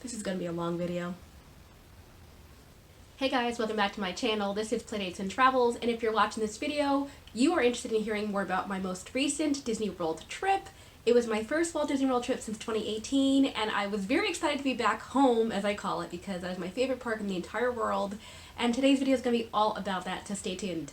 This is gonna be a long video. Hey guys, welcome back to my channel. This is Playdates and Travels, and if you're watching this video, you are interested in hearing more about my most recent Disney World trip. It was my first Walt Disney World trip since 2018, and I was very excited to be back home, as I call it, because that is my favorite park in the entire world, and today's video is going to be all about that, so stay tuned.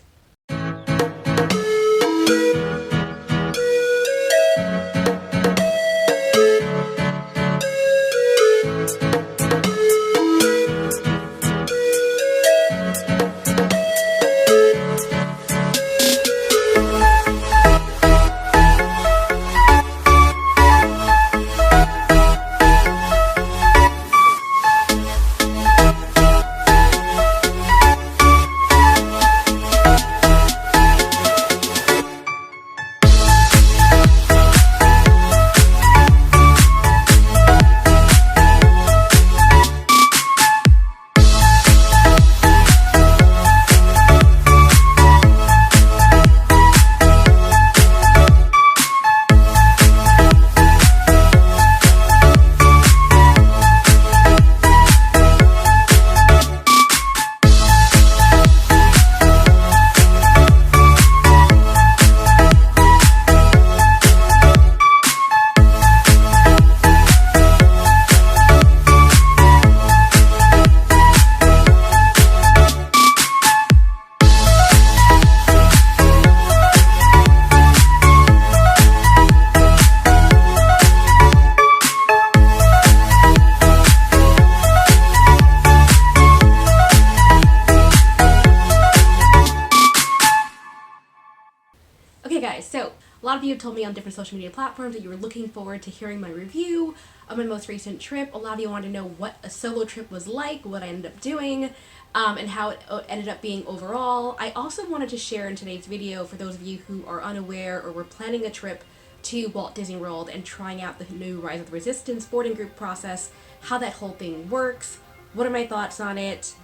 Okay guys, so a lot of you have told me on different social media platforms that you were looking forward to hearing my review of my most recent trip. A lot of you wanted to know what a solo trip was like, what I ended up doing, and how it ended up being overall. I also wanted to share in today's video, for those of you who are unaware or were planning a trip to Walt Disney World and trying out the new Rise of the Resistance boarding group process, how that whole thing works, what are my thoughts on it,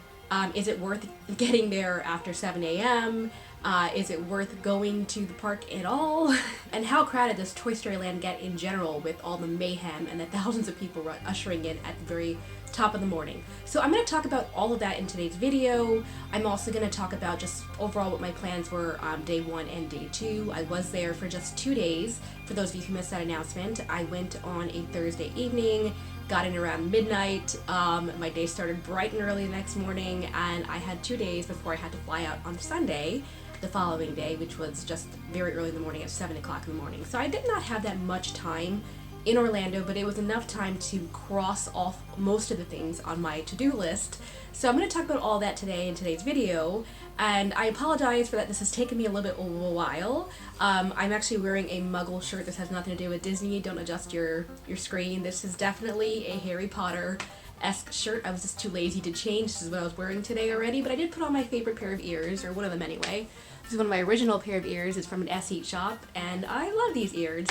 is it worth getting there after 7 a.m., is it worth going to the park at all? And how crowded does Toy Story Land get in general with all the mayhem and the thousands of people ushering in at the very top of the morning? So I'm going to talk about all of that in today's video. I'm also going to talk about just overall what my plans were on day 1 and day 2. I was there for just 2 days. For those of you who missed that announcement, I went on a Thursday evening, got in around midnight. My day started bright and early the next morning, and I had 2 days before I had to fly out on Sunday, the following day, which was just very early in the morning at 7 o'clock in the morning. So I did not have that much time in Orlando, but it was enough time to cross off most of the things on my to-do list. So I'm going to talk about all that today in today's video, and I apologize for that. This has taken me a little bit of a while. I'm actually wearing a Muggle shirt. This has nothing to do with Disney. Don't adjust your screen. This is definitely a Harry Potter-esque shirt. I was just too lazy to change. This is what I was wearing today already, but I did put on my favorite pair of ears, or one of them anyway. This is one of my original pair of ears. It's from an S-Eat shop, and I love these ears.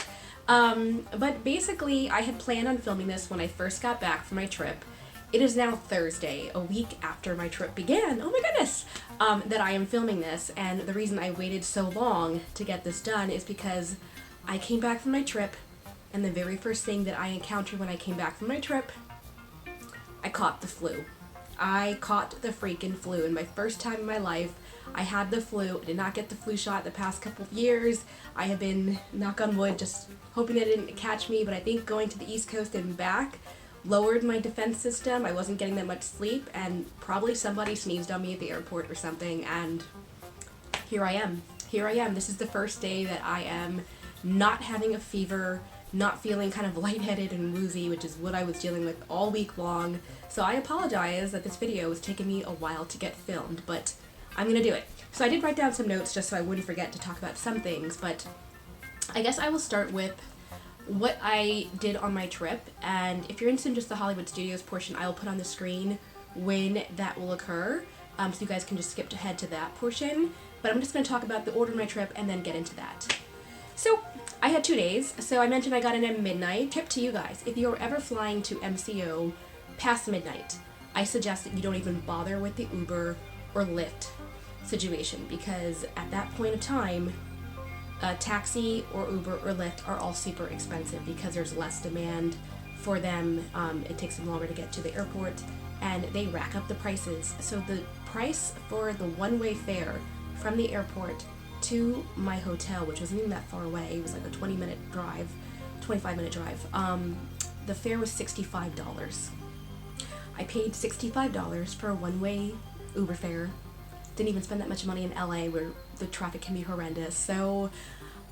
But basically, I had planned on filming this when I first got back from my trip. It is now Thursday, a week after my trip began. Oh my goodness! That I am filming this, and the reason I waited so long to get this done is because I came back from my trip, and the very first thing that I encountered when I came back from my trip, I caught the flu. I caught the freaking flu, and my first time in my life, I had the flu. I did not get the flu shot the past couple of years. I have been, knock on wood, just hoping that it didn't catch me, but I think going to the East Coast and back lowered my defense system. I wasn't getting that much sleep, and probably somebody sneezed on me at the airport or something, and here I am. Here I am. This is the first day that I am not having a fever, not feeling kind of lightheaded and woozy, which is what I was dealing with all week long. So I apologize that this video was taking me a while to get filmed, but I'm gonna do it. So I did write down some notes just so I wouldn't forget to talk about some things, but I guess I will start with what I did on my trip, and if you're interested in just the Hollywood Studios portion, I will put on the screen when that will occur, so you guys can just skip ahead to that portion, but I'm just going to talk about the order of my trip and then get into that. So I had 2 days, so I mentioned I got in at midnight. Tip to you guys, if you're ever flying to MCO past midnight, I suggest that you don't even bother with the Uber or Lyft situation, because at that point of time, taxi or Uber or Lyft are all super expensive because there's less demand for them, it takes them longer to get to the airport, and they rack up the prices. So the price for the one-way fare from the airport to my hotel, which wasn't even that far away, it was like a 25-minute drive, the fare was $65. I paid $65 for a one-way Uber fare. Didn't even spend that much money in LA where the traffic can be horrendous. So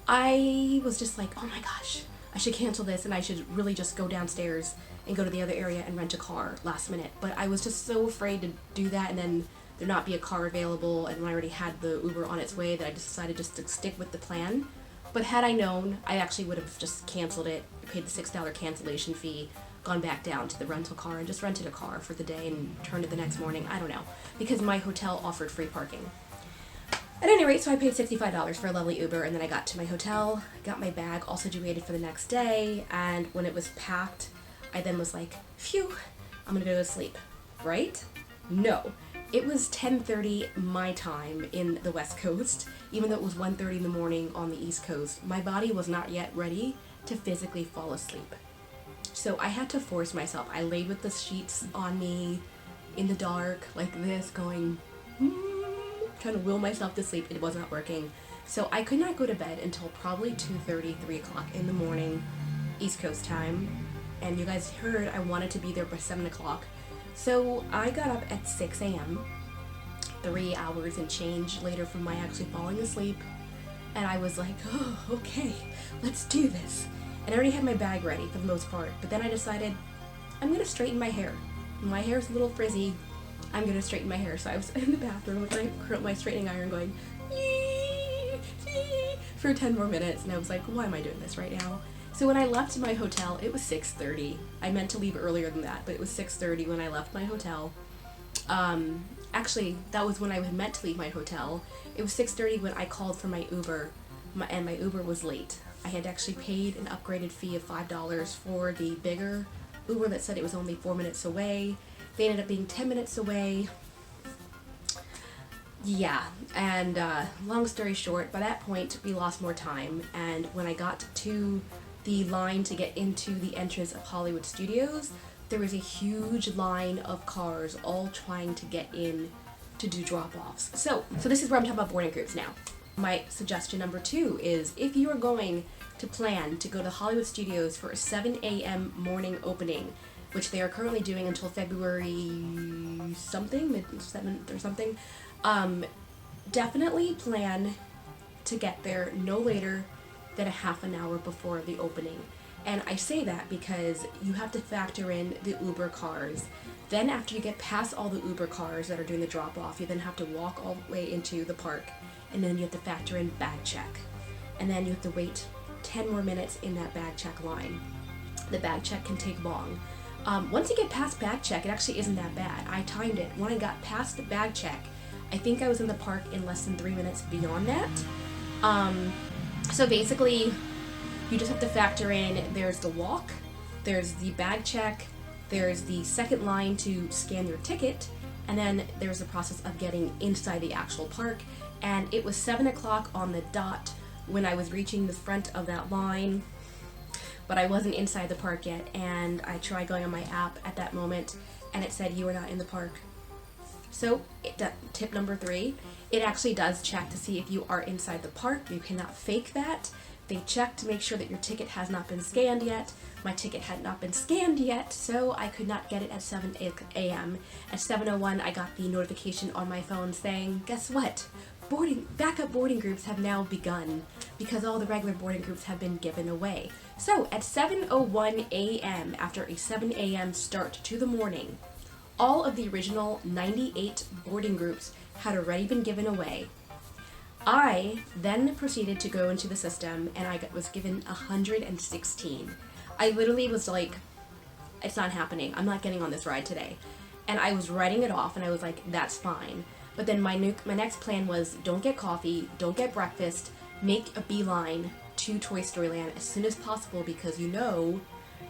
I was just like, oh my gosh, I should cancel this and I should really just go downstairs and go to the other area and rent a car last minute. But I was just so afraid to do that and then there not be a car available, and when I already had the Uber on its way, that I just decided just to stick with the plan. But had I known, I actually would have just canceled it, paid the $6 cancellation fee, gone back down to the rental car and just rented a car for the day and returned it the next morning. I don't know, because my hotel offered free parking. At any rate, so I paid $65 for a lovely Uber, and then I got to my hotel, got my bag all situated for the next day, and when it was packed, I then was like, phew, I'm gonna go to sleep, right? No. It was 10:30 my time in the West Coast, even though it was 1:30 in the morning on the East Coast. My body was not yet ready to physically fall asleep. So I had to force myself. I laid with the sheets on me in the dark like this, going, trying to will myself to sleep. It was not working. So I could not go to bed until probably 2:30, 3 o'clock in the morning, East Coast time. And you guys heard I wanted to be there by 7 o'clock. So I got up at 6 a.m., 3 hours and change later from my actually falling asleep. And I was like, oh, okay, let's do this. And I already had my bag ready for the most part. But then I decided, I'm going to straighten my hair. My hair's a little frizzy. I'm going to straighten my hair. So I was in the bathroom with my straightening iron going, yee, yee, for 10 more minutes. And I was like, why am I doing this right now? So when I left my hotel, it was 6:30. I meant to leave earlier than that, but it was 6:30 when I left my hotel. Actually, that was when I had meant to leave my hotel. It was 6:30 when I called for my Uber, and my Uber was late. I had actually paid an upgraded fee of $5 for the bigger Uber that said it was only 4 minutes away. They ended up being 10 minutes away. Yeah, and long story short, by that point, we lost more time, and when I got to the line to get into the entrance of Hollywood Studios, there was a huge line of cars all trying to get in to do drop-offs. So this is where I'm talking about boarding groups now. My suggestion number 2 is if you are going to plan to go to Hollywood Studios for a 7 a.m. morning opening, which they are currently doing until February something, mid-7th or something, definitely plan to get there no later than a half an hour before the opening. And I say that because you have to factor in the Uber cars. Then after you get past all the Uber cars that are doing the drop-off, you then have to walk all the way into the park, and then you have to factor in bag check. And then you have to wait 10 more minutes in that bag check line. The bag check can take long. Once you get past bag check, it actually isn't that bad. I timed it. When I got past the bag check, I think I was in the park in less than 3 minutes beyond that. So basically, you just have to factor in, there's the walk, there's the bag check, there's the second line to scan your ticket, and then there's the process of getting inside the actual park. And it was 7 o'clock on the dot when I was reaching the front of that line, but I wasn't inside the park yet, and I tried going on my app at that moment, and it said you are not in the park. So, tip number 3, it actually does check to see if you are inside the park. You cannot fake that. They check to make sure that your ticket has not been scanned yet. My ticket had not been scanned yet, so I could not get it at 7 a.m. At 7:01, I got the notification on my phone saying, guess what? Backup boarding groups have now begun because all the regular boarding groups have been given away. So, at 7:01 a.m., after a 7 a.m. start to the morning, all of the original 98 boarding groups had already been given away. I then proceeded to go into the system, and I was given 116. I literally was like, it's not happening. I'm not getting on this ride today. And I was writing it off, and I was like, that's fine. But then my next plan was, don't get coffee, don't get breakfast, make a beeline to Toy Story Land as soon as possible, because you know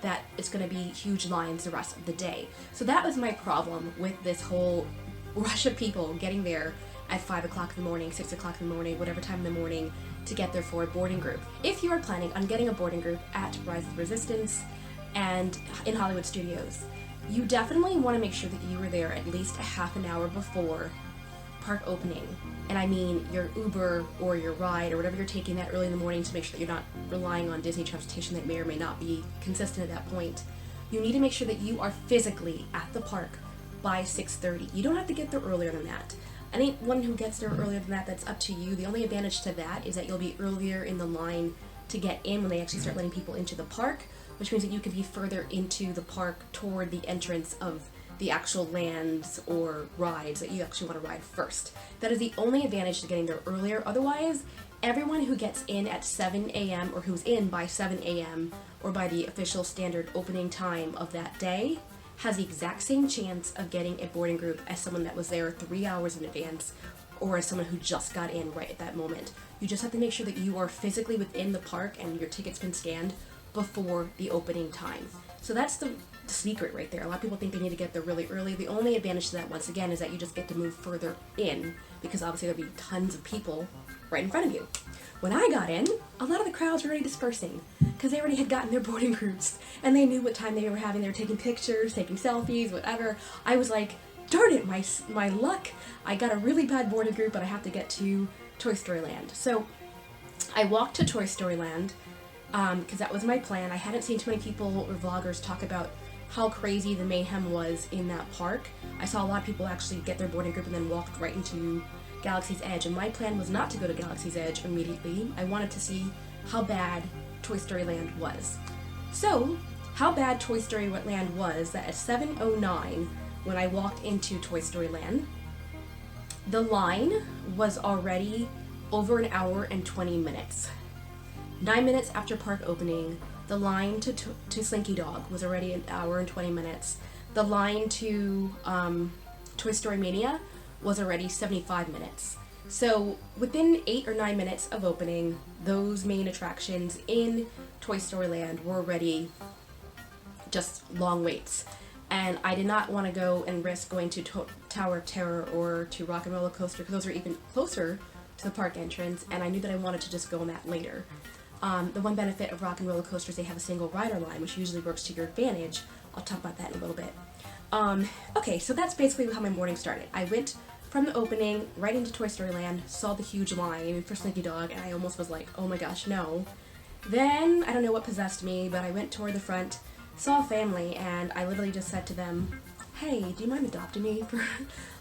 that it's going to be huge lines the rest of the day. So that was my problem with this whole rush of people getting there at 5 o'clock in the morning, 6 o'clock in the morning, whatever time in the morning to get there for a boarding group. If you are planning on getting a boarding group at Rise of Resistance, and in Hollywood studios. You definitely want to make sure that you were there at least a half an hour before park opening. And I mean your Uber or your ride or whatever you're taking that early in the morning to make sure that you're not relying on Disney transportation that may or may not be consistent at that point. You need to make sure that you are physically at the park by 6:30. You don't have to get there earlier than that. Anyone who gets there earlier than that, that's up to you. The only advantage to that is that you'll be earlier in the line to get in when they actually start letting people into the park, which means that you can be further into the park toward the entrance of the actual lands or rides that you actually want to ride first. That is the only advantage to getting there earlier. Otherwise, everyone who gets in at 7 a.m. or who's in by 7 a.m. or by the official standard opening time of that day has the exact same chance of getting a boarding group as someone that was there 3 hours in advance or as someone who just got in right at that moment. You just have to make sure that you are physically within the park and your ticket's been scanned before the opening time. So that's the secret right there. A lot of people think they need to get there really early. The only advantage to that, once again, is that you just get to move further in because obviously there'll be tons of people right in front of you. When I got in, a lot of the crowds were already dispersing because they already had gotten their boarding groups and they knew what time they were having. They were taking pictures, taking selfies, whatever. I was like, darn it, my luck. I got a really bad boarding group, but I have to get to Toy Story Land. So I walked to Toy Story Land because that was my plan. I hadn't seen too many people or vloggers talk about how crazy the mayhem was in that park. I saw a lot of people actually get their boarding group and then walked right into Galaxy's Edge, and my plan was not to go to Galaxy's Edge immediately. I wanted to see how bad Toy Story Land was. So, how bad Toy Story Land was that at 7:09, when I walked into Toy Story Land, the line was already over an hour and 20 minutes. 9 minutes after park opening, the line to Slinky Dog was already an hour and 20 minutes. The line to Toy Story Mania was already 75 minutes. So within 8 or 9 minutes of opening, those main attractions in Toy Story Land were already just long waits. And I did not want to go and risk going to Tower of Terror or to Rock and Roller Coaster because those are even closer to the park entrance, and I knew that I wanted to just go on that later. The one benefit of Rock and Roller Coasters, they have a single rider line, which usually works to your advantage. I'll talk about that in a little bit. Okay, so that's basically how my morning started. I went from the opening right into Toy Story Land, saw the huge line for Slinky Dog, and I almost was like, oh my gosh, no. Then, I don't know what possessed me, but I went toward the front, saw a family, and I literally just said to them, hey, do you mind adopting me for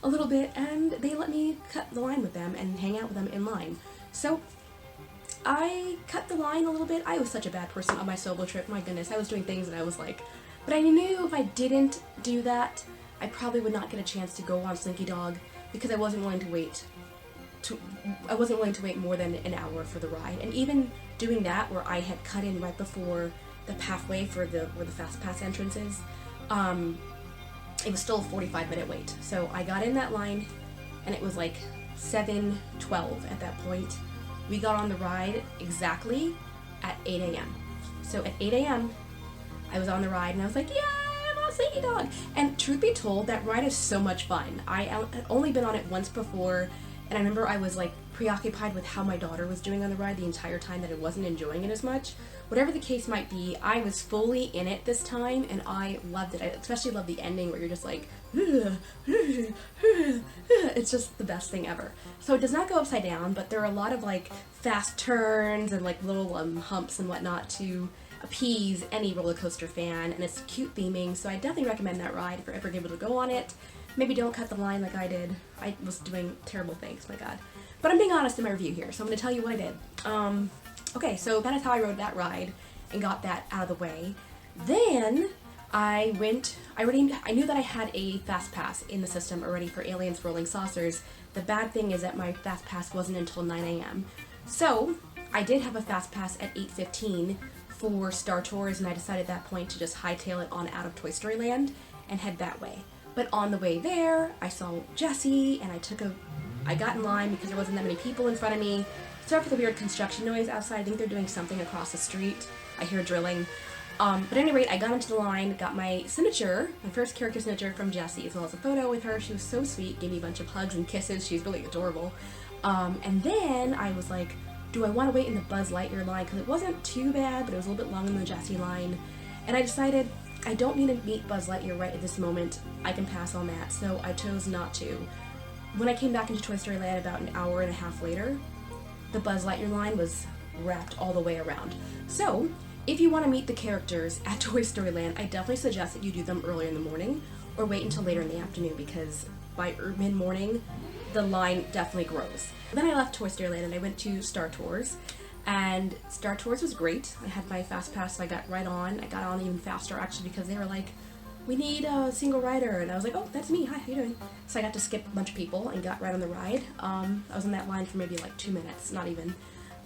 a little bit? And they let me cut the line with them and hang out with them in line. So I cut the line a little bit. I was such a bad person on my solo trip. My goodness, I was doing things and I was like, but I knew if I didn't do that, I probably would not get a chance to go on Slinky Dog because I wasn't willing to wait. I wasn't willing to wait more than an hour for the ride. And even doing that, where I had cut in right before the pathway for where the Fast Pass entrance is, it was still a 45-minute wait. So I got in that line, and it was like 7:12 at that point. We got on the ride exactly at 8 a.m. So at 8 a.m., I was on the ride, and I was like, yeah, I'm on Slinky Dog. And truth be told, that ride is so much fun. I had only been on it once before, and I remember I was like preoccupied with how my daughter was doing on the ride the entire time that I wasn't enjoying it as much. Whatever the case might be, I was fully in it this time, and I loved it. I especially love the ending where you're just like, it's just the best thing ever. So it does not go upside down, but there are a lot of like fast turns and like little humps and whatnot to appease any roller coaster fan, and it's cute theming, so I definitely recommend that ride if you're ever able to go on it. Maybe don't cut the line like I did. I was doing terrible things, my god. But I'm being honest in my review here, so I'm going to tell you what I did. Okay, so that is how I rode that ride and got that out of the way. Then I knew that I had a Fast Pass in the system already for Aliens Rolling Saucers. The bad thing is that my Fast Pass wasn't until 9 a.m. So I did have a Fast Pass at 8:15 for Star Tours, and I decided at that point to just hightail it on out of Toy Story Land and head that way. But on the way there, I saw Jessie, and I got in line because there wasn't that many people in front of me. Sorry for the weird construction noise outside. I think they're doing something across the street. I hear drilling. But at any rate, I got into the line, got my signature, my first character signature from Jessie, as well as a photo with her. She was so sweet, gave me a bunch of hugs and kisses. She's really adorable. And then I was like, do I want to wait in the Buzz Lightyear line? Because it wasn't too bad, but it was a little bit long in the Jessie line. And I decided I don't need to meet Buzz Lightyear right at this moment. I can pass on that, so I chose not to. When I came back into Toy Story Land about an hour and a half later, the Buzz Lightyear line was wrapped all the way around. So, if you want to meet the characters at Toy Story Land, I definitely suggest that you do them earlier in the morning or wait until later in the afternoon, because by mid-morning, the line definitely grows. Then I left Toy Story Land and I went to Star Tours, and Star Tours was great. I had my Fast Pass, so I got right on. I got on even faster actually, because they were like, we need a single rider, and I was like, oh, that's me, hi, how you doing? So I got to skip a bunch of people and got right on the ride. I was in that line for maybe like 2 minutes, not even.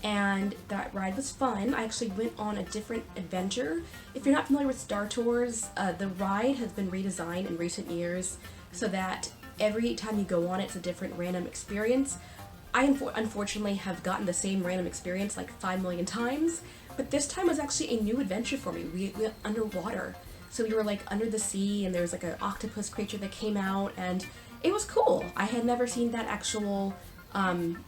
And that ride was fun. I actually went on a different adventure. If you're not familiar with Star Tours, the ride has been redesigned in recent years so that every time you go on it's a different random experience. I unfortunately have gotten the same random experience like 5 million times, but this time was actually a new adventure for me. We went underwater. So we were like under the sea, and there was like an octopus creature that came out, and it was cool. I had never seen that actual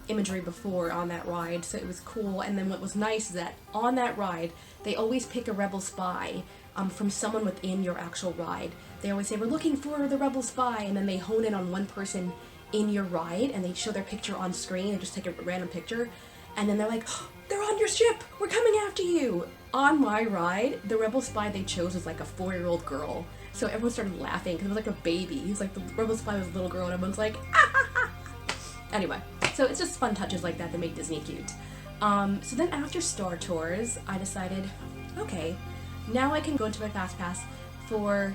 imagery before on that ride, so it was cool. And then what was nice is that on that ride, they always pick a rebel spy from someone within your actual ride. They always say, we're looking for the rebel spy, and then they hone in on one person in your ride, and they show their picture on screen, and just take a random picture, and then they're like, oh, they're on your ship, we're coming after you. On my ride, the rebel spy they chose was like a 4-year-old girl, so everyone started laughing because it was like a baby. He was like, the rebel spy was a little girl, and everyone's like, ah, ha, ha. Anyway, so it's just fun touches like that that make Disney cute. So then after Star Tours, I decided, okay, now I can go into my Fast Pass for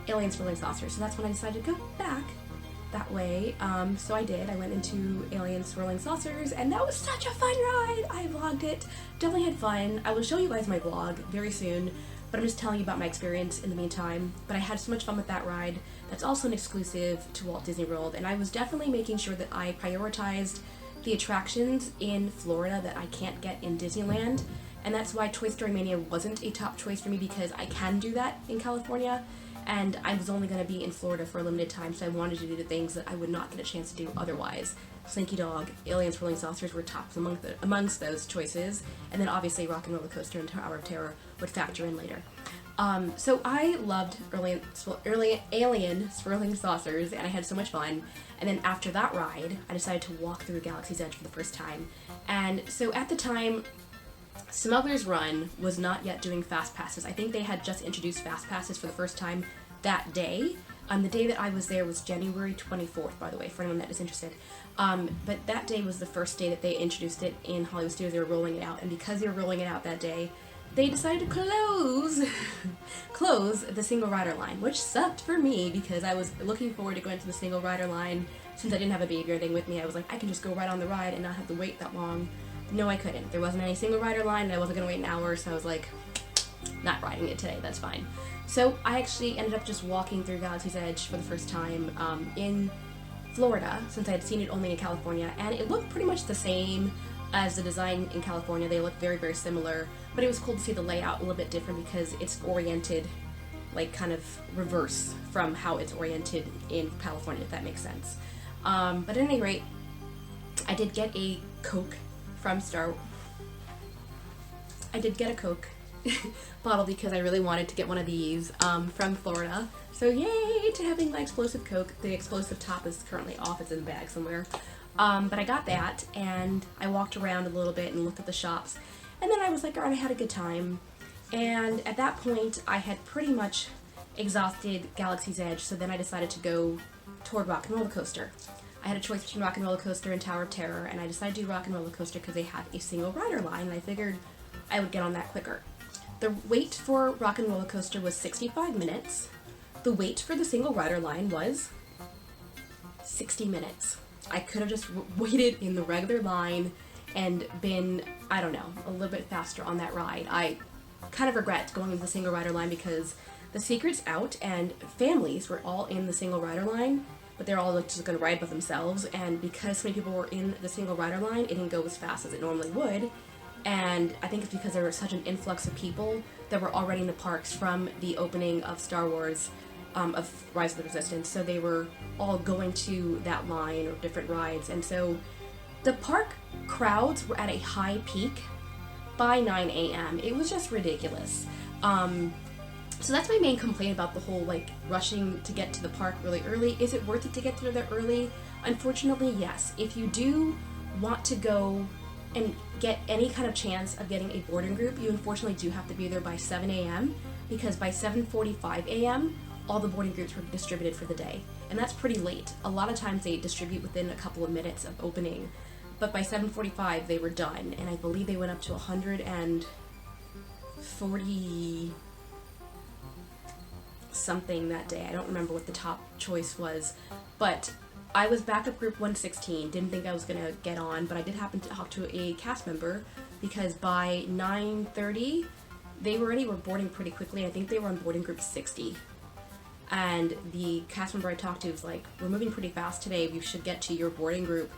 Aliens Swirling Saucers. So that's when I decided to go back that way. So I did. I went into Aliens Swirling Saucers, and that was such a fun ride. I vlogged it. Definitely had fun. I will show you guys my vlog very soon, but I'm just telling you about my experience in the meantime. But I had so much fun with that ride. That's also an exclusive to Walt Disney World, and I was definitely making sure that I prioritized the attractions in Florida that I can't get in Disneyland, and that's why Toy Story Mania wasn't a top choice for me, because I can do that in California, and I was only going to be in Florida for a limited time, so I wanted to do the things that I would not get a chance to do otherwise. Slinky Dog, Aliens Swirling Saucers were tops amongst those choices, and then obviously Rock and Roller Coaster and Tower of Terror would factor in later. So I loved Alien Swirling Saucers, and I had so much fun. And then after that ride, I decided to walk through Galaxy's Edge for the first time. And so at the time, Smuggler's Run was not yet doing Fast Passes. I think they had just introduced Fast Passes for the first time that day. The day that I was there was January 24th, by the way, for anyone that is interested. But that day was the first day that they introduced it in Hollywood Studios. They were rolling it out, and because they were rolling it out that day, they decided to close the single rider line, which sucked for me because I was looking forward to going to the single rider line. Since I didn't have a baby or anything with me, I was like, I can just go right on the ride and not have to wait that long. No, I couldn't. There wasn't any single rider line, and I wasn't going to wait an hour, so I was like, not riding it today, that's fine. So I actually ended up just walking through Galaxy's Edge for the first time in Florida, since I had seen it only in California, and it looked pretty much the same as the design in California. They look very, very similar, but it was cool to see the layout a little bit different because it's oriented like kind of reverse from how it's oriented in California, if that makes sense. But at any rate, I did get a Coke from I did get a Coke bottle because I really wanted to get one of these from Florida. So yay to having my explosive Coke. The explosive top is currently off, it's in the bag somewhere. But I got that, and I walked around a little bit and looked at the shops, and then I was like, alright, I had a good time. And at that point, I had pretty much exhausted Galaxy's Edge, so then I decided to go toward Rock and Roller Coaster. I had a choice between Rock and Roller Coaster and Tower of Terror, and I decided to do Rock and Roller Coaster because they had a single rider line, and I figured I would get on that quicker. The wait for Rock and Roller Coaster was 65 minutes. The wait for the single rider line was 60 minutes. I could have just waited in the regular line and been, I don't know, a little bit faster on that ride. I kind of regret going into the single rider line because the secret's out and families were all in the single rider line, but they're all just going to ride by themselves, and because so many people were in the single rider line, it didn't go as fast as it normally would. And I think it's because there was such an influx of people that were already in the parks from the opening of Star Wars, of Rise of the Resistance, so they were all going to that line or different rides, and so the park crowds were at a high peak by 9 a.m. It was just ridiculous. So that's my main complaint about the whole like rushing to get to the park really early. Is it worth it to get there early? Unfortunately, yes. If you do want to go and get any kind of chance of getting a boarding group, you unfortunately do have to be there by 7 a.m. because by 7:45 a.m. all the boarding groups were distributed for the day. And that's pretty late. A lot of times they distribute within a couple of minutes of opening, but by 7:45 they were done, and I believe they went up to 140 something that day. I don't remember what the top choice was, but I was backup group 116, didn't think I was gonna get on, but I did happen to talk to a cast member because by 9:30 they already were boarding pretty quickly. I think they were on boarding group 60. And the cast member I talked to was like, we're moving pretty fast today, we should get to your boarding group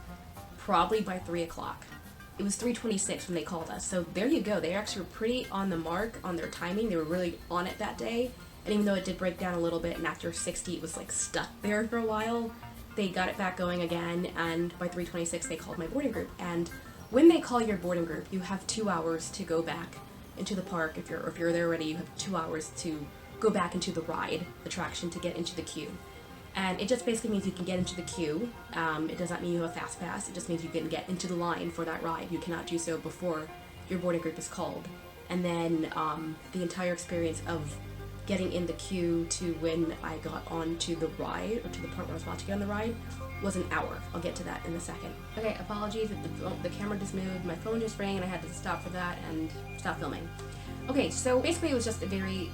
probably by 3 o'clock. It was 3:26 when they called us, so there you go. They actually were pretty on the mark on their timing. They were really on it that day, and even though it did break down a little bit, and after 60 it was like stuck there for a while, they got it back going again, and by 3:26 they called my boarding group. And when they call your boarding group, you have 2 hours to go back into the park. If you're there already, you have 2 hours to go back into the ride attraction to get into the queue. And it just basically means you can get into the queue. It does not mean you have a fast pass. It just means you can get into the line for that ride. You cannot do so before your boarding group is called. And then the entire experience of getting in the queue to when I got onto the ride, or to the part where I was about to get on the ride, was an hour. I'll get to that in a second. Okay, apologies if the camera just moved. My phone just rang and I had to stop for that and stop filming. Okay, so basically it was just a very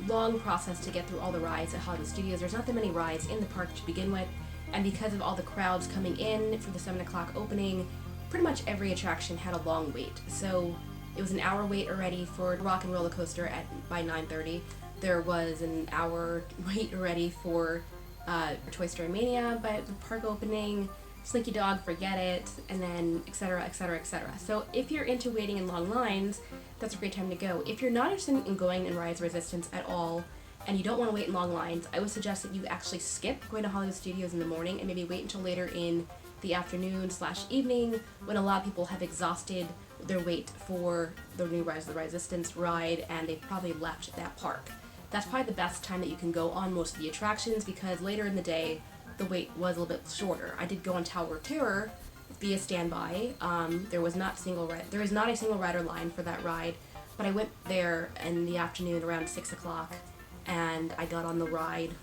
long process to get through all the rides at Hollywood Studios. There's not that many rides in the park to begin with, and because of all the crowds coming in for the 7 o'clock opening, pretty much every attraction had a long wait. So it was an hour wait already for Rock and Roller Coaster by 9:30. There was an hour wait already for Toy Story Mania by the park opening, Slinky Dog, forget it, and then etc, etc, etc. So if you're into waiting in long lines, that's a great time to go. If you're not interested in going in Rise of Resistance at all, and you don't want to wait in long lines, I would suggest that you actually skip going to Hollywood Studios in the morning and maybe wait until later in the afternoon/evening when a lot of people have exhausted their wait for the new Rise of the Resistance ride and they've probably left that park. That's probably the best time that you can go on most of the attractions, because later in the day the wait was a little bit shorter. I did go on Tower of Terror via standby. There is not a single rider line for that ride, but I went there in the afternoon around 6 o'clock and I got on the ride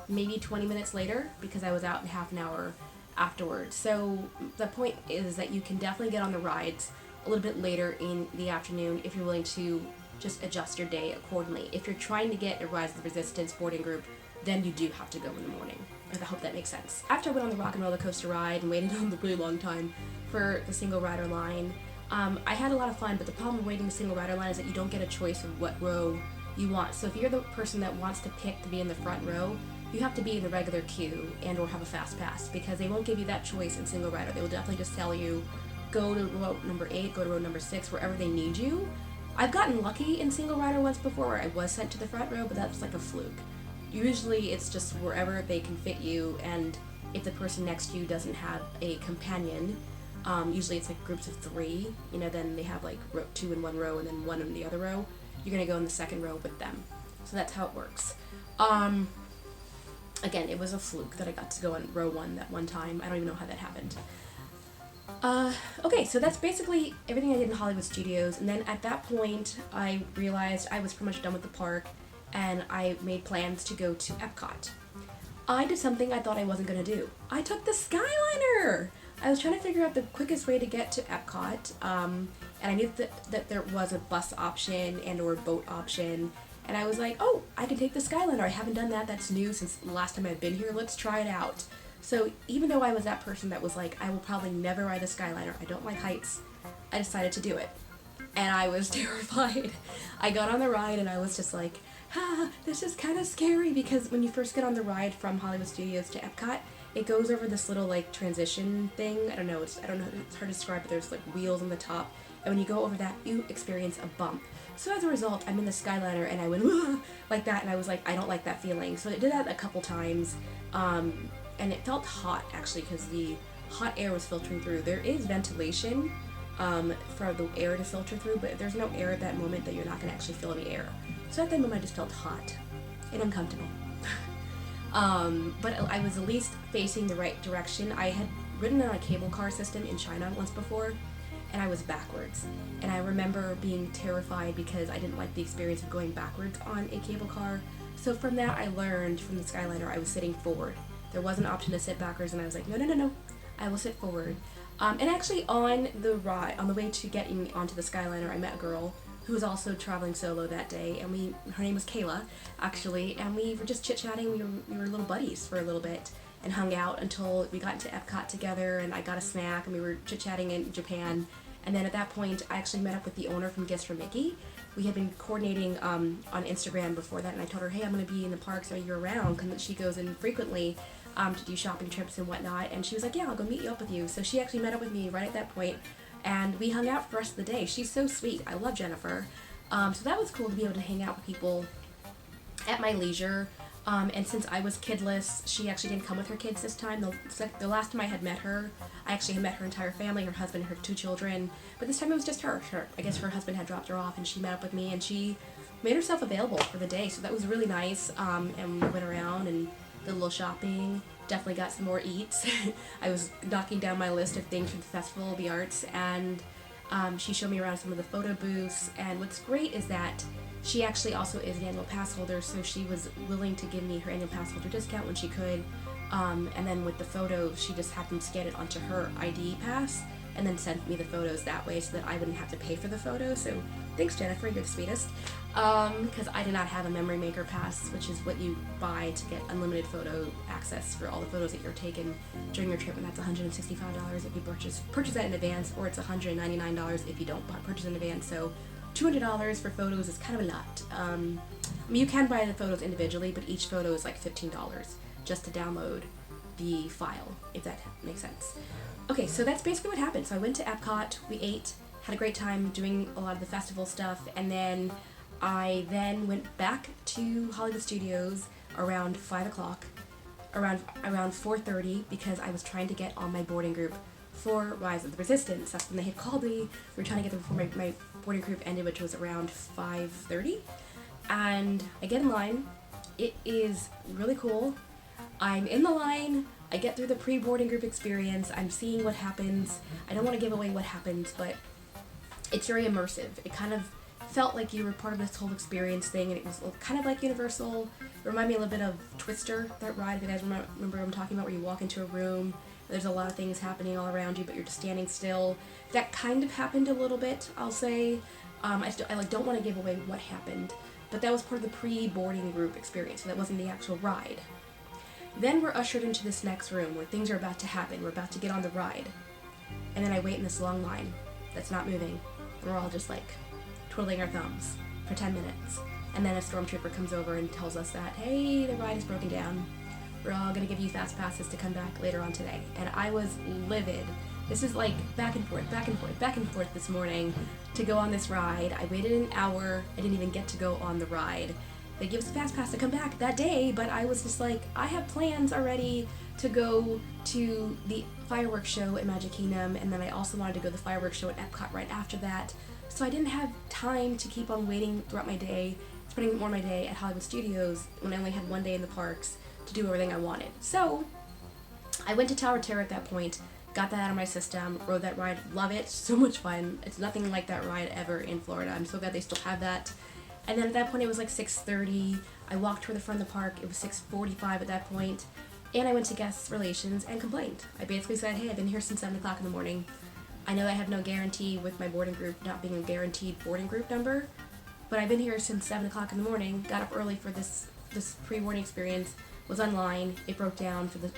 maybe 20 minutes later because I was out in half an hour afterwards. So the point is that you can definitely get on the rides a little bit later in the afternoon if you're willing to just adjust your day accordingly. If you're trying to get a Rise of the Resistance boarding group, then you do have to go in the morning. I hope that makes sense. After I went on the Rock and Roller Coaster ride and waited on the really long time for the single rider line, I had a lot of fun, but the problem with waiting the single rider line is that you don't get a choice of what row you want. So if you're the person that wants to pick to be in the front row, you have to be in the regular queue and or have a fast pass, because they won't give you that choice in single rider. They will definitely just tell you, go to row number 8, go to row number 6, wherever they need you. I've gotten lucky in single rider once before where I was sent to the front row, but that's like a fluke. Usually it's just wherever they can fit you, and if the person next to you doesn't have a companion, usually it's like groups of 3, then they have like 2 in one row and then 1 in the other row. You're gonna go in the second row with them. So that's how it works. Again, it was a fluke that I got to go on row 1 that one time. I don't even know how that happened. Okay, so that's basically everything I did in Hollywood Studios, and then at that point I realized I was pretty much done with the park and I made plans to go to Epcot. I did something I thought I wasn't going to do. I took the Skyliner! I was trying to figure out the quickest way to get to Epcot, and I knew that there was a bus option and or a boat option, and I was like, oh, I can take the Skyliner. I haven't done that. That's new since the last time I've been here. Let's try it out. So even though I was that person that was like, I will probably never ride the Skyliner, I don't like heights, I decided to do it. And I was terrified. I got on the ride and I was just like, this is kind of scary, because when you first get on the ride from Hollywood Studios to Epcot, it goes over this little like transition thing. I don't know, it's hard to describe, but there's like wheels on the top, and when you go over that, you experience a bump. So as a result, I'm in the Skyliner and I went like that, and I was like, I don't like that feeling. So I did that a couple times, and it felt hot actually because the hot air was filtering through. There is ventilation for the air to filter through, but if there's no air at that moment, then you're not going to actually feel any air. So at that moment I just felt hot and uncomfortable. But I was at least facing the right direction. I had ridden on a cable car system in China once before, and I was backwards. And I remember being terrified because I didn't like the experience of going backwards on a cable car. So from that I learned from the Skyliner I was sitting forward. There was an option to sit backwards, and I was like, no, I will sit forward. And actually on the ride, on the way to getting onto the Skyliner, I met a girl who was also traveling solo that day, and her name was Kayla, actually, and we were just chit-chatting. We were little buddies for a little bit and hung out until we got into Epcot together, and I got a snack, and we were chit-chatting in Japan. And then at that point, I actually met up with the owner from Gifts from Mickey. We had been coordinating on Instagram before that, and I told her, hey, I'm going to be in the parks, are you around? Because she goes in frequently to do shopping trips and whatnot, and she was like, yeah, I'll go meet you up with you. So she actually met up with me right at that point, and we hung out for the rest of the day. She's so sweet. I love Jennifer. So that was cool to be able to hang out with people at my leisure. And since I was kidless, she actually didn't come with her kids this time. The last time I had met her, I actually had met her entire family, her husband and her 2 children. But this time it was just her. I guess her husband had dropped her off, and she met up with me, and she made herself available for the day. So that was really nice. And we went around and did a little shopping. Definitely got some more eats. I was knocking down my list of things for the Festival of the Arts, and she showed me around some of the photo booths. And what's great is that she actually also is an annual pass holder, so she was willing to give me her annual pass holder discount when she could. And then with the photos, she just had them scan it onto her ID pass and then sent me the photos that way so that I wouldn't have to pay for the photos. So thanks, Jennifer, you're the sweetest. Because I did not have a memory maker pass, which is what you buy to get unlimited photo access for all the photos that you're taking during your trip, and that's $165 if you purchase that in advance, or it's $199 if you don't purchase in advance. So $200 for photos is kind of a lot. I mean, you can buy the photos individually, but each photo is like $15 just to download the file, if that makes sense. Okay, so that's basically what happened. So I went to Epcot, we ate, had a great time doing a lot of the festival stuff, and then I went back to Hollywood Studios around 5 o'clock, around 4:30, because I was trying to get on my boarding group for Rise of the Resistance. That's when they had called me. We were trying to get there before my boarding group ended, which was around 5:30. And I get in line. It is really cool. I'm in the line. I get through the pre-boarding group experience. I'm seeing what happens. I don't want to give away what happens, but it's very immersive. It kind of felt like you were part of this whole experience thing, and it was kind of like Universal. It reminded me a little bit of Twister, that ride, if you guys remember what I'm talking about, where you walk into a room, there's a lot of things happening all around you, but you're just standing still. That kind of happened a little bit, I'll say. I don't want to give away what happened, but that was part of the pre-boarding group experience, so that wasn't the actual ride. Then we're ushered into this next room where things are about to happen. We're about to get on the ride. And then I wait in this long line that's not moving. And we're all just like twiddling our thumbs for 10 minutes. And then a stormtrooper comes over and tells us that, hey, the ride is broken down. We're all going to give you fast passes to come back later on today. And I was livid. This is like back and forth this morning to go on this ride. I waited an hour. I didn't even get to go on the ride. They give us a fast pass to come back that day, but I was just like, I have plans already to go to the fireworks show at Magic Kingdom, and then I also wanted to go to the fireworks show at Epcot right after that. So I didn't have time to keep on waiting throughout my day, spending more of my day at Hollywood Studios when I only had one day in the parks to do everything I wanted. So I went to Tower of Terror at that point, got that out of my system, rode that ride, love it, so much fun. It's nothing like that ride ever in Florida. I'm so glad they still have that. And then at that point it was like 6:30. I walked toward the front of the park. It was 6:45 at that point. And I went to guest relations and complained. I basically said, hey, I've been here since 7 o'clock in the morning. I know I have no guarantee with my boarding group not being a guaranteed boarding group number, but I've been here since 7 o'clock in the morning, got up early for this pre-boarding experience, was online, it broke down for the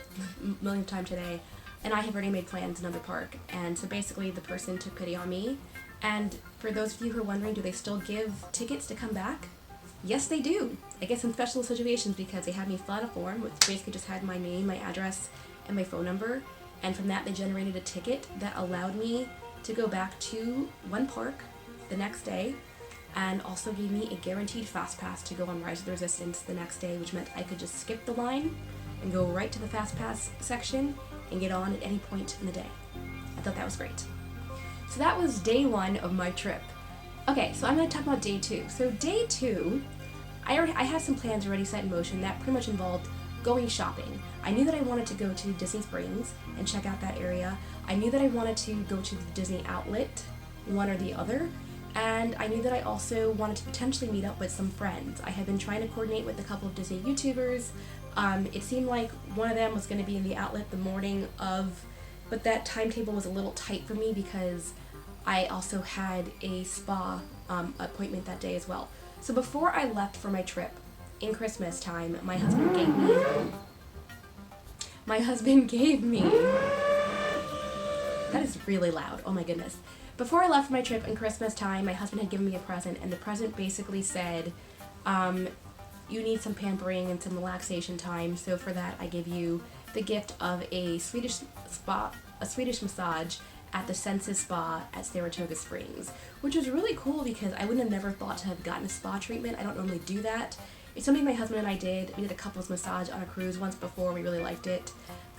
millionth time today, and I have already made plans in another park. And so basically the person took pity on me. And for those of you who are wondering, do they still give tickets to come back? Yes, they do. I guess in special situations, because they had me fill out a form, which basically just had my name, my address, and my phone number. And from that, they generated a ticket that allowed me to go back to one park the next day, and also gave me a guaranteed fast pass to go on Rise of the Resistance the next day, which meant I could just skip the line and go right to the fast pass section and get on at any point in the day. I thought that was great. So that was day one of my trip. Okay, so I'm going to talk about day two. So day two, I had some plans already set in motion that pretty much involved going shopping. I knew that I wanted to go to Disney Springs and check out that area. I knew that I wanted to go to the Disney outlet, one or the other, and I knew that I also wanted to potentially meet up with some friends. I had been trying to coordinate with a couple of Disney YouTubers. It seemed like one of them was going to be in the outlet the morning of, but that timetable was a little tight for me because I also had a spa appointment that day as well. So before I left for my trip in Christmas time, my husband gave me that is really loud, oh my goodness. Before I left for my trip in Christmas time, my husband had given me a present, and the present basically said, you need some pampering and some relaxation time, so for that I give you the gift of a Swedish massage at the Senses Spa at Saratoga Springs, which was really cool because I would have never thought to have gotten a spa treatment. I don't normally do that. It's something my husband and I did. We did a couples massage on a cruise once before. We really liked it.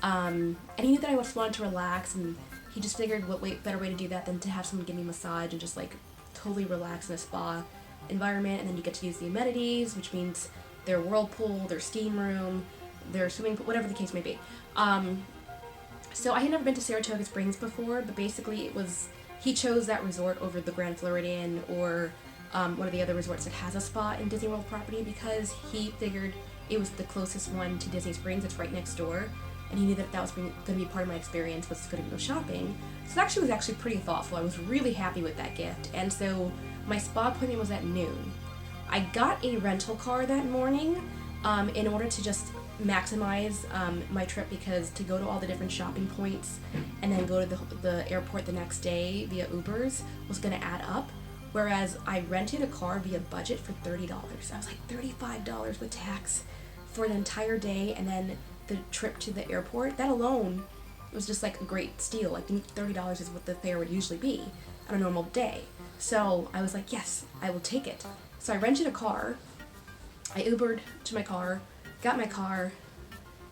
And he knew that I just wanted to relax, and he just figured what better way to do that than to have someone give me a massage and just like totally relax in a spa environment. And then you get to use the amenities, which means their whirlpool, their steam room, their swimming pool, whatever the case may be. So I had never been to Saratoga Springs before, but basically he chose that resort over the Grand Floridian or one of the other resorts that has a spa in Disney World property because he figured it was the closest one to Disney Springs. It's right next door, and he knew that was going to be part of my experience, was going to go shopping. So it was actually pretty thoughtful. I was really happy with that gift, and so my spa appointment was at noon. I got a rental car that morning in order to just maximize my trip, because to go to all the different shopping points and then go to the airport the next day via Ubers was going to add up, whereas I rented a car via budget for $30. I was like, $35 with tax for an entire day, and then the trip to the airport, that alone was just like a great steal. Like $30 is what the fare would usually be on a normal day. So I was like, yes, I will take it. So I rented a car, I Ubered to my car, got my car,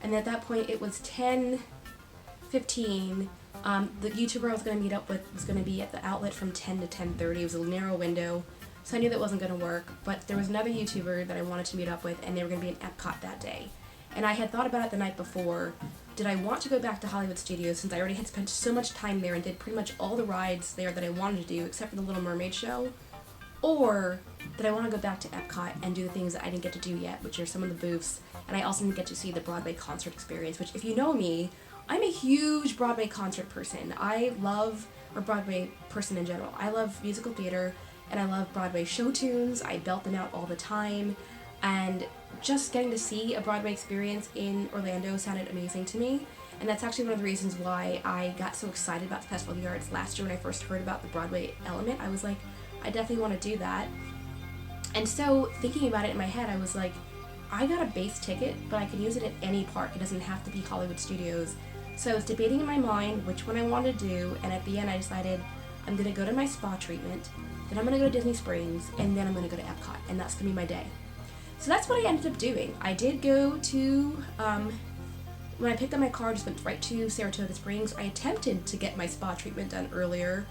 and at that point it was 10:15. The YouTuber I was going to meet up with was going to be at the outlet from 10 to 10:30. It was a narrow window, so I knew that wasn't going to work, but there was another YouTuber that I wanted to meet up with, and they were going to be in Epcot that day. And I had thought about it the night before. Did I want to go back to Hollywood Studios, since I already had spent so much time there and did pretty much all the rides there that I wanted to do, except for the Little Mermaid show? Or did I want to go back to Epcot and do the things that I didn't get to do yet, which are some of the booths, and I also didn't get to see the Broadway concert experience, which, if you know me, I'm a huge Broadway concert person. Or Broadway person in general. I love musical theater, and I love Broadway show tunes. I belt them out all the time, and just getting to see a Broadway experience in Orlando sounded amazing to me. And that's actually one of the reasons why I got so excited about the Festival of the Arts last year when I first heard about the Broadway element. I was like, I definitely want to do that. And so thinking about it in my head, I was like, I got a base ticket, but I can use it at any park. It doesn't have to be Hollywood Studios. So I was debating in my mind which one I wanted to do, and at the end I decided I'm going to go to my spa treatment, then I'm going to go to Disney Springs, and then I'm going to go to Epcot, and that's going to be my day. So that's what I ended up doing. I did go to, when I picked up my car, I just went right to Saratoga Springs. I attempted to get my spa treatment done earlier,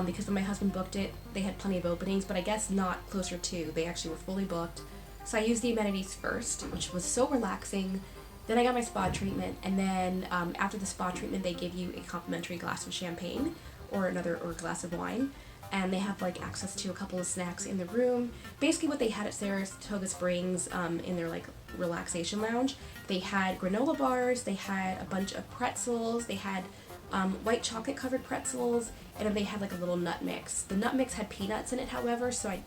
because when my husband booked it, they had plenty of openings, but I guess not closer to. They actually were fully booked. So I used the amenities first, which was so relaxing. Then I got my spa treatment, and then after the spa treatment, they give you a complimentary glass of champagne or a glass of wine, and they have like access to a couple of snacks in the room. Basically what they had at Saratoga Springs in their like relaxation lounge, they had granola bars, they had a bunch of pretzels, they had white chocolate covered pretzels, and then they had like a little nut mix. The nut mix had peanuts in it, however, so I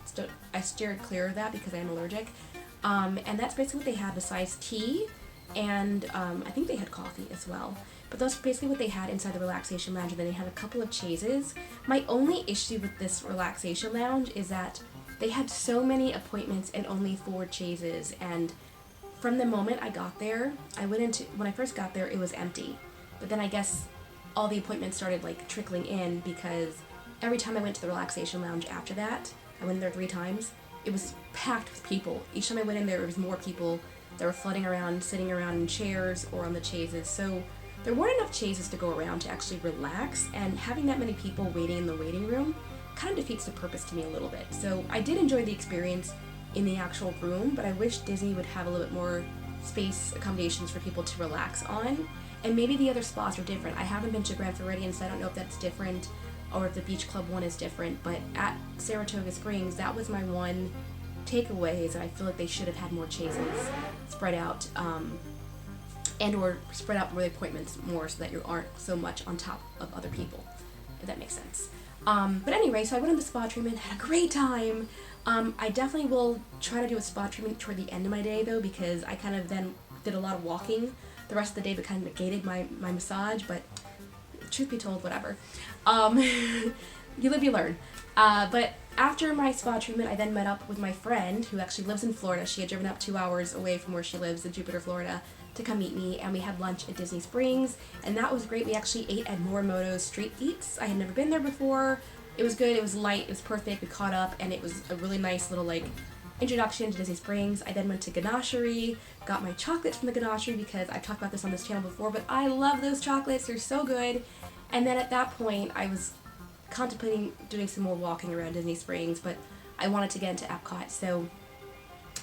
steered clear of that because I am allergic. And that's basically what they had besides tea, and I think they had coffee as well. But that's basically what they had inside the relaxation lounge, and then they had a couple of chaises. My only issue with this relaxation lounge is that they had so many appointments and only 4 chaises, and from the moment I got there, when I first got there, it was empty. But then I guess all the appointments started like trickling in, because every time I went to the relaxation lounge after that, I went there 3 times, it was packed with people. Each time I went in there was more people that were flooding around, sitting around in chairs or on the chaises. So there weren't enough chaises to go around to actually relax, and having that many people waiting in the waiting room kind of defeats the purpose to me a little bit. So I did enjoy the experience in the actual room, but I wish Disney would have a little bit more space accommodations for people to relax on. And maybe the other spas are different. I haven't been to Grand Floridian, so I don't know if that's different or if the Beach Club one is different, but at Saratoga Springs, that was my one takeaway, is that I feel like they should have had more chases spread out, and or spread out the appointments more so that you aren't so much on top of other people, if that makes sense. But anyway, so I went on the spa treatment, had a great time. I definitely will try to do a spa treatment toward the end of my day though, because I kind of then did a lot of walking the rest of the day, but kind of negated my massage, but truth be told, whatever. You live, you learn. But after my spa treatment, I then met up with my friend who actually lives in Florida. She had driven up 2 hours away from where she lives in Jupiter, Florida, to come meet me, and we had lunch at Disney Springs, and that was great. We actually ate at Morimoto's Street Eats. I had never been there before. It was good, it was light, it was perfect, we caught up, and it was a really nice little like introduction to Disney Springs. I then went to Ganachery, got my chocolates from the Ganachery because I've talked about this on this channel before, but I love those chocolates, they're so good. And then at that point, I was contemplating doing some more walking around Disney Springs, but I wanted to get into Epcot, so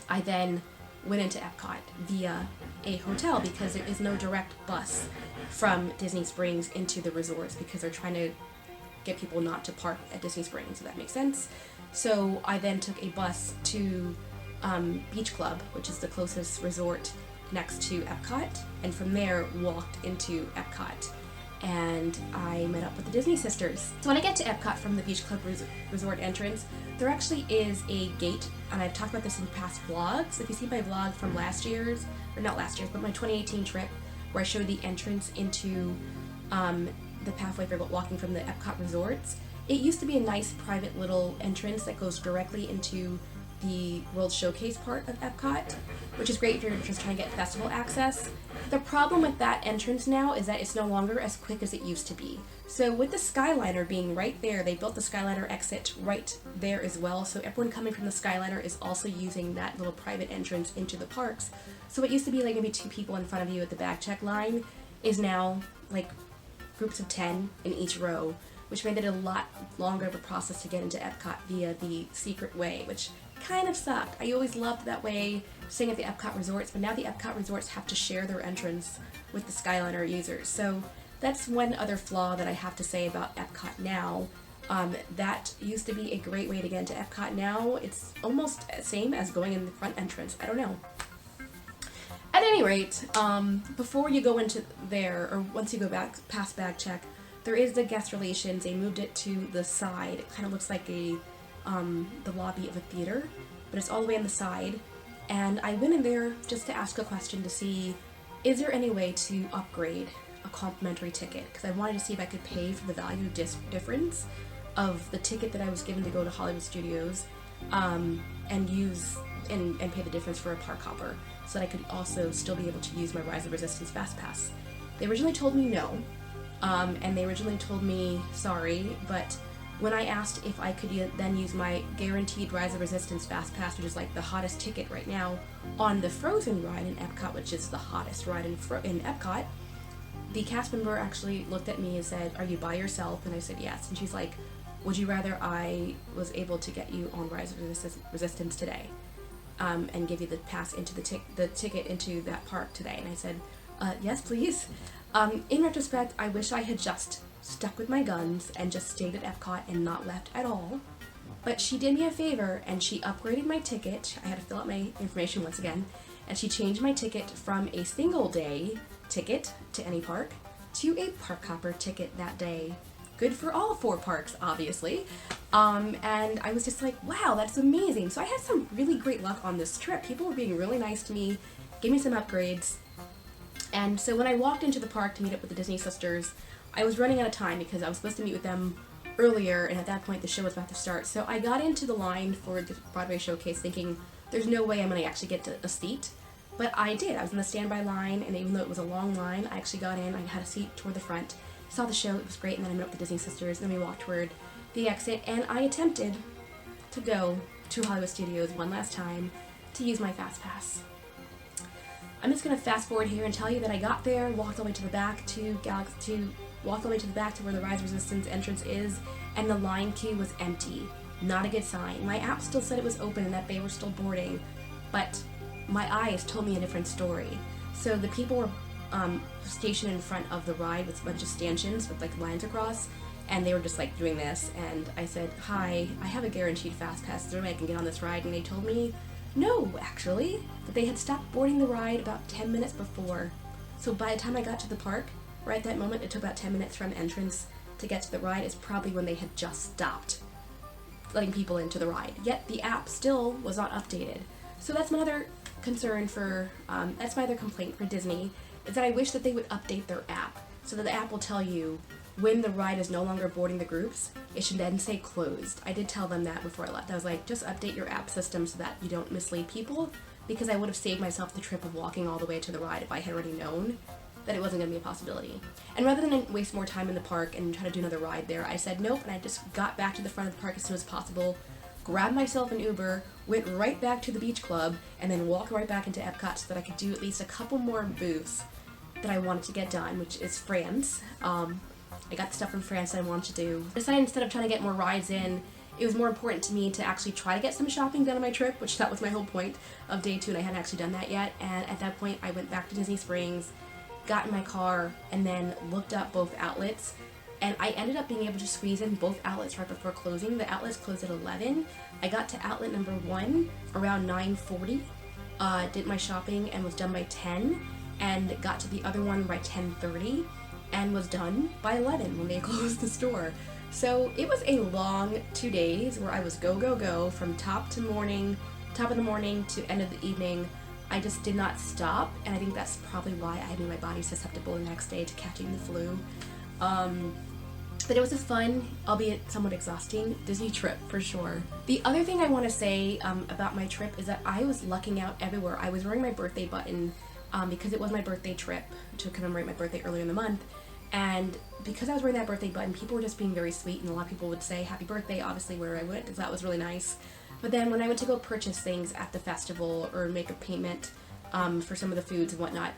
I then went into Epcot via a hotel because there is no direct bus from Disney Springs into the resorts because they're trying to get people not to park at Disney Springs, if that makes sense. So I then took a bus to Beach Club, which is the closest resort next to Epcot, and from there walked into Epcot. And I met up with the Disney sisters. So when I get to Epcot from the Beach Club resort entrance, there actually is a gate, and I've talked about this in past vlogs. If you see my vlog from last year's, or not last year's, but my 2018 trip, where I showed the entrance into the pathway for walking from the Epcot resorts, it used to be a nice private little entrance that goes directly into the World Showcase part of Epcot, which is great if you're just trying to get festival access. The problem with that entrance now is that it's no longer as quick as it used to be. So with the Skyliner being right there, they built the Skyliner exit right there as well, so everyone coming from the Skyliner is also using that little private entrance into the parks. So what used to be like maybe 2 people in front of you at the bag check line is now like groups of 10 in each row, which made it a lot longer of a process to get into Epcot via the secret way, which kind of sucked. I always loved that way, staying at the Epcot resorts, but now the Epcot resorts have to share their entrance with the Skyliner users. So that's one other flaw that I have to say about Epcot now. That used to be a great way to get into Epcot. Now it's almost the same as going in the front entrance. I don't know. At any rate, before you go into there, or once you go back past bag check, there is the guest relations. They moved it to the side. It kind of looks like the lobby of a theater, but it's all the way on the side. And I went in there just to ask a question to see, is there any way to upgrade a complimentary ticket? Because I wanted to see if I could pay for the value difference of the ticket that I was given to go to Hollywood Studios, and use and pay the difference for a park hopper, so that I could also still be able to use my Rise of Resistance Fast Pass. They originally told me no, and they originally told me sorry, but when I asked if I could then use my guaranteed Rise of Resistance Fast Pass, which is like the hottest ticket right now, on the Frozen ride in Epcot, which is the hottest ride in Epcot, the cast member actually looked at me and said, "Are you by yourself?" And I said yes, and she's like, "Would you rather I was able to get you on Rise of Resistance today, and give you the pass into the ticket into that park today?" And I said, "Yes, please." In retrospect, I wish I had just stuck with my guns and just stayed at Epcot and not left at all. But she did me a favor and she upgraded my ticket. I had to fill out my information once again, and she changed my ticket from a single day ticket to any park to a park hopper ticket that day. Good for all 4 parks, obviously. And I was just like, wow, that's amazing. So I had some really great luck on this trip. People were being really nice to me, gave me some upgrades. And so when I walked into the park to meet up with the Disney sisters, I was running out of time because I was supposed to meet with them earlier, and at that point the show was about to start. So I got into the line for the Broadway showcase thinking there's no way I'm going to actually get to a seat. But I did. I was in the standby line, and even though it was a long line, I actually got in. I had a seat toward the front, saw the show, it was great, and then I met up with the Disney sisters, and then we walked toward the exit, and I attempted to go to Hollywood Studios one last time to use my Fast Pass. I'm just going to fast forward here and tell you that I got there, walked all the way to the back walked all the way to the back to where the Rise of Resistance entrance is, and the line queue was empty. Not a good sign. My app still said it was open and that they were still boarding, but my eyes told me a different story. So the people were stationed in front of the ride with a bunch of stanchions with like lines across, and they were just like doing this, and I said, "Hi, I have a guaranteed fast pass, is there a way I can get on this ride?" And they told me, no, actually, that they had stopped boarding the ride about 10 minutes before. So by the time I got to the park, right at that moment, it took about 10 minutes from entrance to get to the ride, is probably when they had just stopped letting people into the ride. Yet the app still was not updated. So that's my other concern for, that's my other complaint for Disney, is that I wish that they would update their app so that the app will tell you when the ride is no longer boarding the groups. It should then say closed. I did tell them that before I left. I was like, just update your app system so that you don't mislead people, because I would have saved myself the trip of walking all the way to the ride if I had already known that it wasn't going to be a possibility. And rather than waste more time in the park and try to do another ride there, I said nope, and I just got back to the front of the park as soon as possible, grabbed myself an Uber, went right back to the beach club, and then walked right back into Epcot so that I could do at least a couple more booths that I wanted to get done, which is France. I got the stuff from France that I wanted to do. I decided instead of trying to get more rides in, it was more important to me to actually try to get some shopping done on my trip, which that was my whole point of day 2, and I hadn't actually done that yet. And at that point, I went back to Disney Springs, got in my car, and then looked up both outlets. And I ended up being able to squeeze in both outlets right before closing. The outlets closed at 11. I got to outlet number 1 around 9:40, did my shopping and was done by 10, and got to the other one by 10:30, and was done by 11 when they closed the store. So it was a long 2 days where I was go from top of the morning to end of the evening. I just did not stop, and I think that's probably why I made my body susceptible the next day to catching the flu. But it was a fun, albeit somewhat exhausting, Disney trip for sure. The other thing I want to say about my trip is that I was lucking out everywhere. I was wearing my birthday button because it was my birthday trip to commemorate my birthday earlier in the month. And because I was wearing that birthday button, people were just being very sweet, and a lot of people would say happy birthday, obviously, where I went, because that was really nice. But then when I went to go purchase things at the festival or make a payment for some of the foods and whatnot,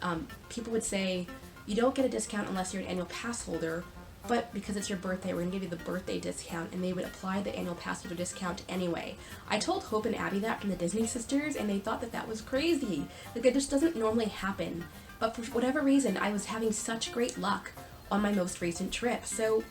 people would say, you don't get a discount unless you're an annual pass holder, but because it's your birthday, we're going to give you the birthday discount, and they would apply the annual pass holder discount anyway. I told Hope and Abby that from the Disney Sisters, and they thought that that was crazy. Like, it just doesn't normally happen. But for whatever reason, I was having such great luck on my most recent trip. So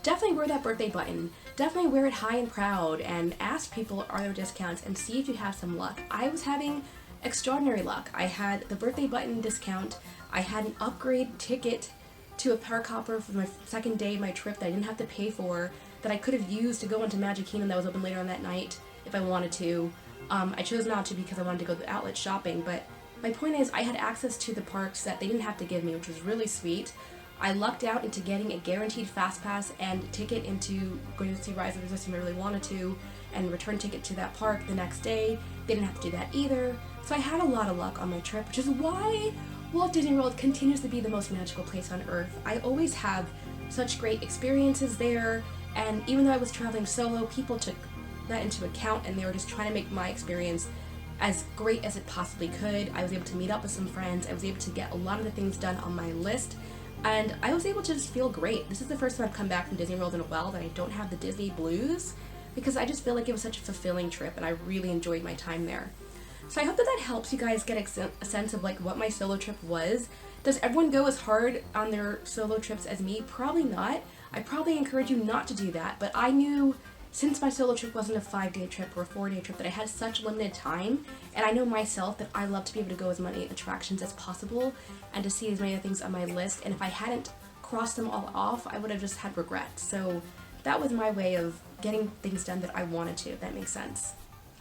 definitely wear that birthday button. Definitely wear it high and proud, and ask people are there discounts and see if you have some luck. I was having extraordinary luck. I had the birthday button discount. I had an upgrade ticket to a park hopper for my second day of my trip that I didn't have to pay for, that I could have used to go into Magic Kingdom that was open later on that night if I wanted to. I chose not to because I wanted to go to the outlet shopping, but my point is I had access to the parks that they didn't have to give me, which was really sweet. I lucked out into getting a guaranteed fast pass and ticket into going to see Rise of the Resistance if I really wanted to, and return ticket to that park the next day. They didn't have to do that either. So I had a lot of luck on my trip, which is why Walt Disney World continues to be the most magical place on earth. I always have such great experiences there, and even though I was traveling solo, people took that into account, and they were just trying to make my experience as great as it possibly could. I was able to meet up with some friends. I was able to get a lot of the things done on my list, and I was able to just feel great. This is the first time I've come back from Disney World in a while that I don't have the Disney blues, because I just feel like it was such a fulfilling trip, and I really enjoyed my time there. So I hope that helps you guys get a sense of like what my solo trip was. Does everyone go as hard on their solo trips as me? Probably not. I probably encourage you not to do that, but I knew since my solo trip wasn't a 5-day trip or a 4-day trip that I had such limited time, and I know myself that I love to be able to go as many attractions as possible and to see as many things on my list, and if I hadn't crossed them all off, I would have just had regret. So that was my way of getting things done that I wanted to, if that makes sense.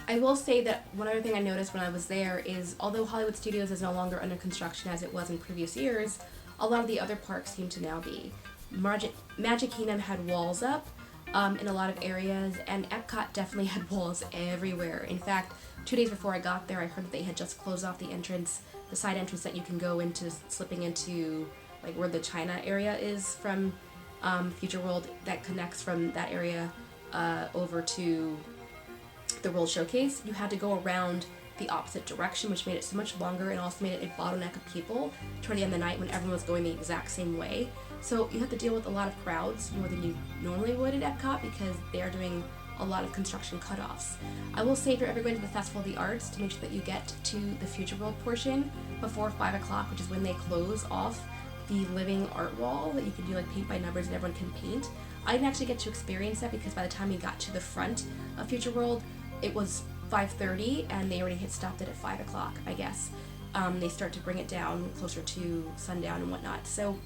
I will say that one other thing I noticed when I was there is, although Hollywood Studios is no longer under construction as it was in previous years, a lot of the other parks seem to now be. Magic Kingdom had walls up in a lot of areas, and Epcot definitely had walls everywhere. In fact, 2 days before I got there, I heard that they had just closed off the entrance, the side entrance that you can go into, slipping into like where the China area is from Future World, that connects from that area over to the World Showcase. You had to go around the opposite direction, which made it so much longer and also made it a bottleneck of people toward the end of the night when everyone was going the exact same way. So you have to deal with a lot of crowds, more than you normally would at Epcot, because they are doing a lot of construction cutoffs. I will say if you're ever going to the Festival of the Arts, to make sure that you get to the Future World portion before 5 o'clock, which is when they close off the living art wall that you can do like paint by numbers and everyone can paint. I didn't actually get to experience that because by the time we got to the front of Future World, it was 5:30 and they already had stopped it at 5 o'clock, I guess. They start to bring it down closer to sundown and whatnot. So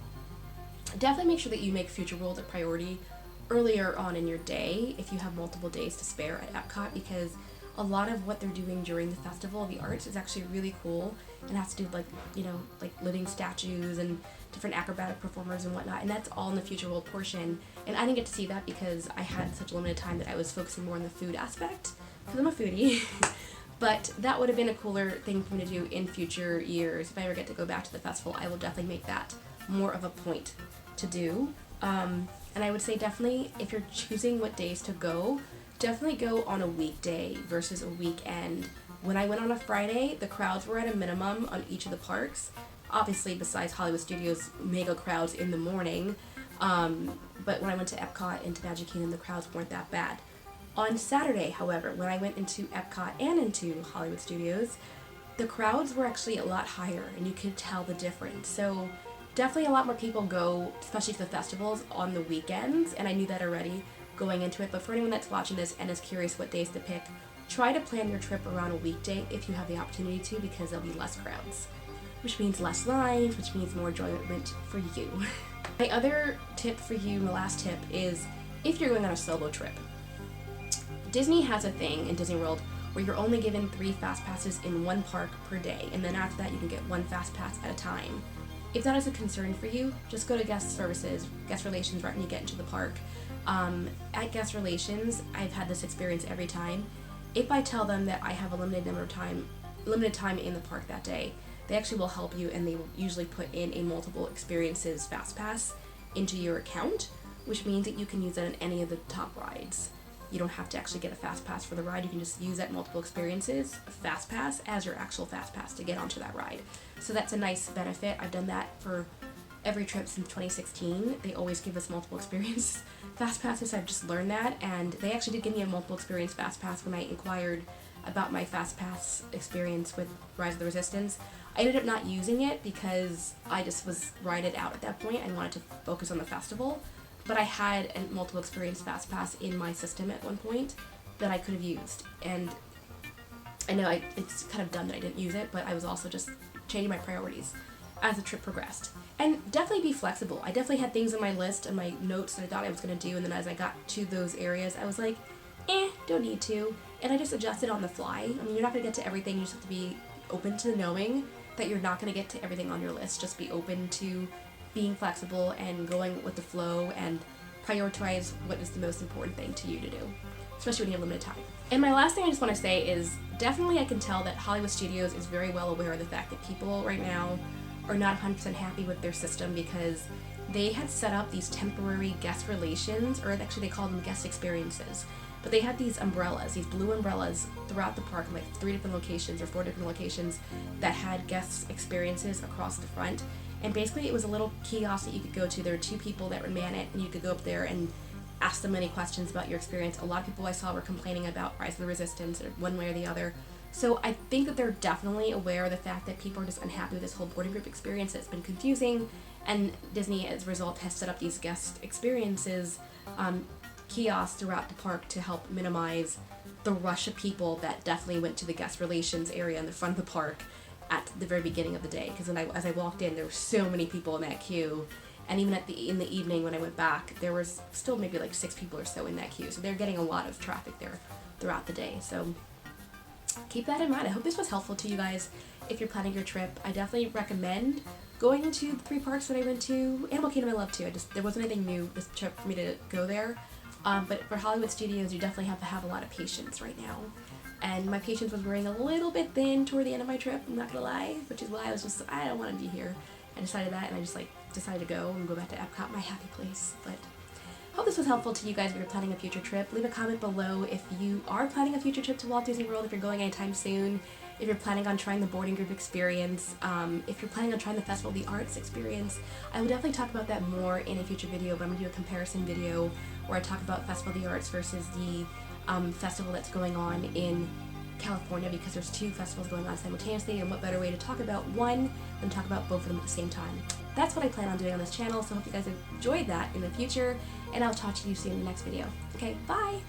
definitely make sure that you make Future World a priority earlier on in your day if you have multiple days to spare at Epcot, because a lot of what they're doing during the Festival of the Arts is actually really cool and has to do with like, you know, like living statues and different acrobatic performers and whatnot, and that's all in the Future World portion. And I didn't get to see that because I had such limited time that I was focusing more on the food aspect, because I'm a foodie. But that would have been a cooler thing for me to do in future years. If I ever get to go back to the festival, I will definitely make that more of a point to do. And I would say definitely, if you're choosing what days to go, definitely go on a weekday versus a weekend. When I went on a Friday, the crowds were at a minimum on each of the parks. Obviously, besides Hollywood Studios, mega crowds in the morning. But when I went to Epcot and to Magic Kingdom, the crowds weren't that bad. On Saturday, however, when I went into Epcot and into Hollywood Studios, the crowds were actually a lot higher, and you could tell the difference. So definitely a lot more people go, especially to the festivals, on the weekends, and I knew that already going into it. But for anyone that's watching this and is curious what days to pick, try to plan your trip around a weekday if you have the opportunity to, because there'll be less crowds, which means less lines, which means more enjoyment for you. My other tip for you, my last tip, is if you're going on a solo trip. Disney has a thing in Disney World where you're only given 3 fast passes in one park per day, and then after that you can get 1 fast pass at a time. If that is a concern for you, just go to guest services, guest relations right when you get into the park. At guest relations, I've had this experience every time. If I tell them that I have a limited time in the park that day, they actually will help you, and they will usually put in a multiple experiences fast pass into your account, which means that you can use it on any of the top rides. You don't have to actually get a fast pass for the ride. You can just use that multiple experiences fast pass as your actual fast pass to get onto that ride. So that's a nice benefit. I've done that for every trip since 2016. They always give us multiple experience fast passes. I've just learned that, and they actually did give me a multiple experience fast pass when I inquired about my fast pass experience with Rise of the Resistance. I ended up not using it because I just was rided out at that point. I wanted to focus on the festival. But I had a multiple experience fast pass in my system at one point that I could have used. And I know it's kind of dumb that I didn't use it, but I was also just changing my priorities as the trip progressed. And definitely be flexible. I definitely had things on my list and my notes that I thought I was going to do, and then as I got to those areas, I was like, don't need to. And I just adjusted on the fly. I mean, you're not going to get to everything. You just have to be open to knowing that you're not going to get to everything on your list. Just be open to being flexible and going with the flow, and prioritize what is the most important thing to you to do, especially when you have limited time. And my last thing I just want to say is definitely I can tell that Hollywood Studios is very well aware of the fact that people right now are not 100% happy with their system, because they had set up these temporary guest relations, or actually they call them guest experiences, but they had these umbrellas, these blue umbrellas throughout the park, like 3 different locations or 4 different locations that had guest experiences across the front. And basically it was a little kiosk that you could go to. There were 2 people that would man it, and you could go up there and ask them any questions about your experience. A lot of people I saw were complaining about Rise of the Resistance, or one way or the other. So I think that they're definitely aware of the fact that people are just unhappy with this whole boarding group experience. It's been confusing, and Disney, as a result, has set up these guest experiences kiosks throughout the park to help minimize the rush of people that definitely went to the guest relations area in the front of the park at the very beginning of the day. Because as I walked in, there were so many people in that queue, and even in the evening when I went back, there was still maybe like 6 people or so in that queue. So they're getting a lot of traffic there throughout the day. So keep that in mind. I hope this was helpful to you guys if you're planning your trip. I definitely recommend going to the 3 parks that I went to. Animal Kingdom I love too. There wasn't anything new this trip for me to go there. But for Hollywood Studios, you definitely have to have a lot of patience right now. And my patience was wearing a little bit thin toward the end of my trip, I'm not gonna lie, which is why I don't want to be here. I decided that, and I just decided to go back to Epcot, my happy place. But hope this was helpful to you guys if you're planning a future trip. Leave a comment below if you are planning a future trip to Walt Disney World, if you're going anytime soon, if you're planning on trying the boarding group experience, if you're planning on trying the Festival of the Arts experience. I will definitely talk about that more in a future video, but I'm going to do a comparison video where I talk about Festival of the Arts versus the festival that's going on in California, because there's two festivals going on simultaneously, and what better way to talk about one than talk about both of them at the same time. That's what I plan on doing on this channel, so I hope you guys enjoyed that in the future, and I'll talk to you soon in the next video. Okay, bye!